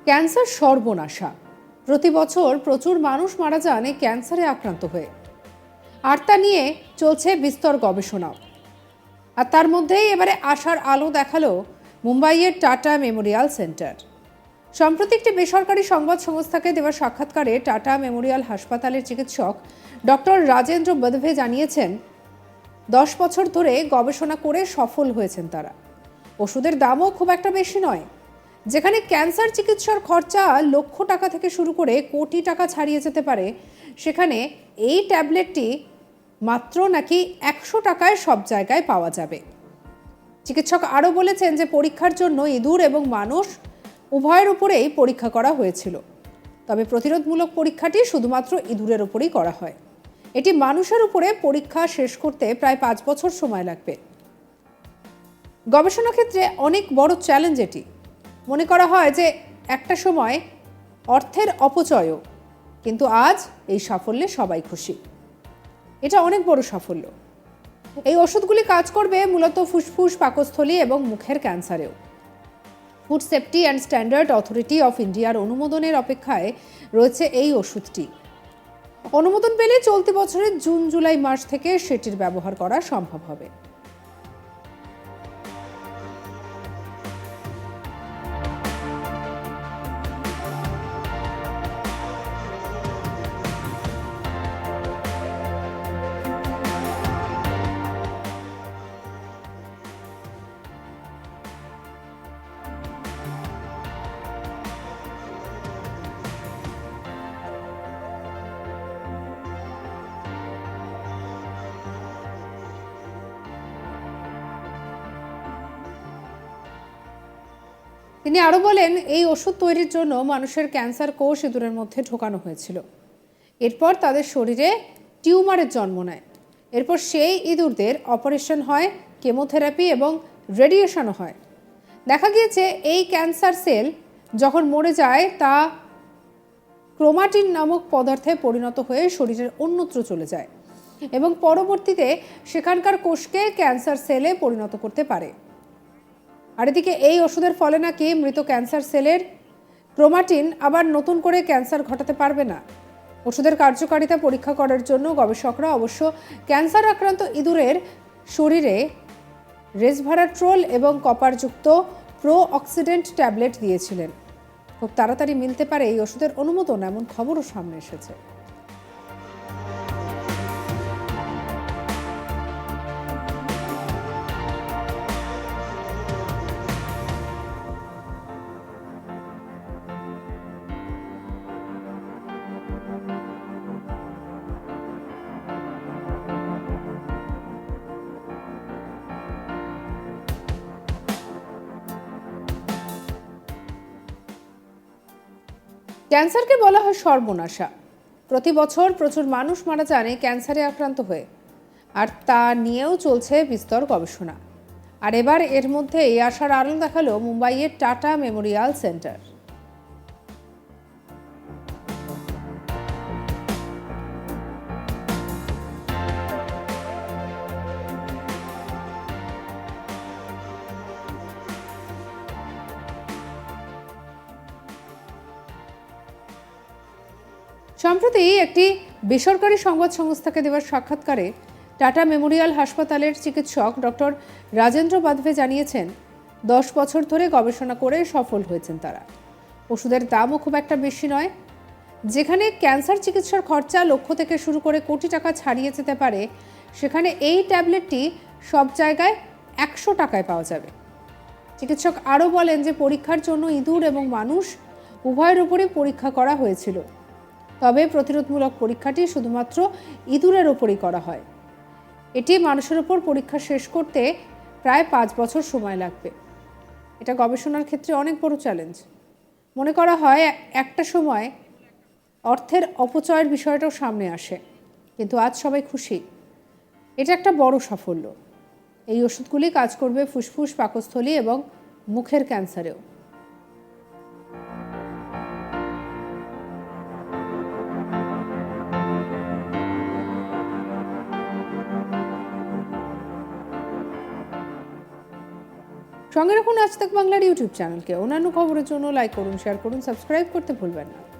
Cancer সর্বনাশা। প্রতি বছর প্রচুর মানুষ মারা যান এই ক্যান্সারে আক্রান্ত হয়ে, আর তা নিয়ে চলছে বিস্তর গবেষণা। আর তার মধ্যেই এবারে আশার আলো দেখালো মুম্বাইয়ের টাটা মেমোরিয়াল সেন্টার। সম্প্রতি একটি বেসরকারি সংবাদ সংস্থাকে দেওয়া সাক্ষাৎকারে টাটা মেমোরিয়াল হাসপাতালের চিকিৎসক ডক্টর রাজেন্দ্র বদভে জানিয়েছেন, 10 বছর ধরে গবেষণা করে সফল হয়েছেন তারা। ওষুধের দামও খুব একটা বেশি নয়। যেখানে ক্যান্সার চিকিৎসার খরচা লক্ষ টাকা থেকে শুরু করে কোটি টাকা ছাড়িয়ে যেতে পারে, সেখানে এই ট্যাবলেটটি মাত্র নাকি 100 টাকায় সব জায়গায় পাওয়া যাবে। চিকিৎসক আরও বলেছেন যে পরীক্ষার জন্য ইঁদুর এবং মানুষ উভয়ের উপরেই পরীক্ষা করা হয়েছিল। তবে প্রতিরোধমূলক পরীক্ষাটি শুধুমাত্র ইঁদুরের উপরেই করা হয়। এটি মানুষের উপরে পরীক্ষা শেষ করতে প্রায় 5 বছর সময় লাগবে। গবেষণা ক্ষেত্রে অনেক বড় চ্যালেঞ্জ এটি। মনে করা হয় যে একটা সময় অর্থের অপচয়ও, কিন্তু আজ এই সাফল্যে সবাই খুশি। এটা অনেক বড় সাফল্য। এই ওষুধগুলি কাজ করবে মূলত ফুসফুস, পাকস্থলী এবং মুখের ক্যান্সারেও। Food safety and standard authority of ইন্ডিয়ার অনুমোদনের অপেক্ষায় রয়েছে এই ওষুধটি। অনুমোদন পেলে চলতি বছরের জুন-জুলাই মাস থেকে সেটির ব্যবহার করা সম্ভব হবে। তিনি আরও বলেন, এই ওষুধ তৈরির জন্য মানুষের ক্যান্সার কোষ ইঁদুরের মধ্যে ঢোকানো হয়েছিল। এরপর তাদের শরীরে টিউমারের জন্ম নেয়। এরপর সেই ইঁদুরদের অপারেশন হয়, কেমোথেরাপি এবং রেডিয়েশনও হয়। দেখা গিয়েছে এই ক্যান্সার সেল যখন মরে যায় তা ক্রোমাটিন নামক পদার্থে পরিণত হয়ে শরীরের অন্যত্র চলে যায় এবং পরবর্তীতে সেখানকার কোষকে ক্যান্সার সেলে পরিণত করতে পারে। আর এদিকে এই ওষুধের ফলে নাকি মৃত ক্যান্সার সেলের ক্রোমাটিন আবার নতুন করে ক্যান্সার ঘটাতে পারবে না। ওষুধের কার্যকারিতা পরীক্ষা করার জন্য গবেষকরা অবশ্য ক্যান্সার আক্রান্ত ইঁদুরের শরীরে রেসভারাট্রোল এবং কপারযুক্ত প্রো অক্সিডেন্ট ট্যাবলেট দিয়েছিলেন। খুব তাড়াতাড়ি মিলতে পারে এই ওষুধের অনুমোদন, এমন খবরও সামনে এসেছে। ক্যান্সারকে বলা হয় সর্বনাশা। প্রতি বছর প্রচুর মানুষ মারা যান এই ক্যান্সারে আক্রান্ত হয়ে, আর তা নিয়েও চলছে বিস্তর গবেষণা। আর এবার এর মধ্যে এই আশার আলো দেখালো মুম্বাইয়ের টাটা মেমোরিয়াল সেন্টার। সম্প্রতি একটি বেসরকারি সংবাদ সংস্থাকে দেওয়া সাক্ষাৎকারে টাটা মেমোরিয়াল হাসপাতালের চিকিৎসক ডক্টর রাজেন্দ্র বদভে জানিয়েছেন, 10 বছর ধরে গবেষণা করে সফল হয়েছেন তারা। ওষুধের দামও খুব একটা বেশি নয়। যেখানে ক্যান্সার চিকিৎসার খরচা লক্ষ থেকে শুরু করে কোটি টাকা ছাড়িয়ে যেতে পারে, সেখানে এই ট্যাবলেটটি সব জায়গায় 100 টাকায় পাওয়া যাবে। চিকিৎসক আরও বলেন যে পরীক্ষার জন্য ইঁদুর এবং মানুষ উভয়ের উপরে পরীক্ষা করা হয়েছিল। তবে প্রতিরোধমূলক পরীক্ষাটি শুধুমাত্র ইঁদুরের ওপরই করা হয়। এটি মানুষের ওপর পরীক্ষা শেষ করতে প্রায় 5 বছর সময় লাগবে। এটা গবেষণার ক্ষেত্রে অনেক বড় চ্যালেঞ্জ। মনে করা হয় একটা সময় অর্থের অপচয়ের বিষয়টাও সামনে আসে, কিন্তু আজ সবাই খুশি। এটা একটা বড় সাফল্য। এই ওষুধগুলি কাজ করবে ফুসফুস, পাকস্থলী এবং মুখের ক্যান্সারেও। সঙ্গে রাখুন আজ তাক বাংলার ইউটিউব চ্যানেলকে। অন্যান্য খবরের জন্য লাইক করুন, শেয়ার করুন, সাবস্ক্রাইব করতে ভুলবেন না।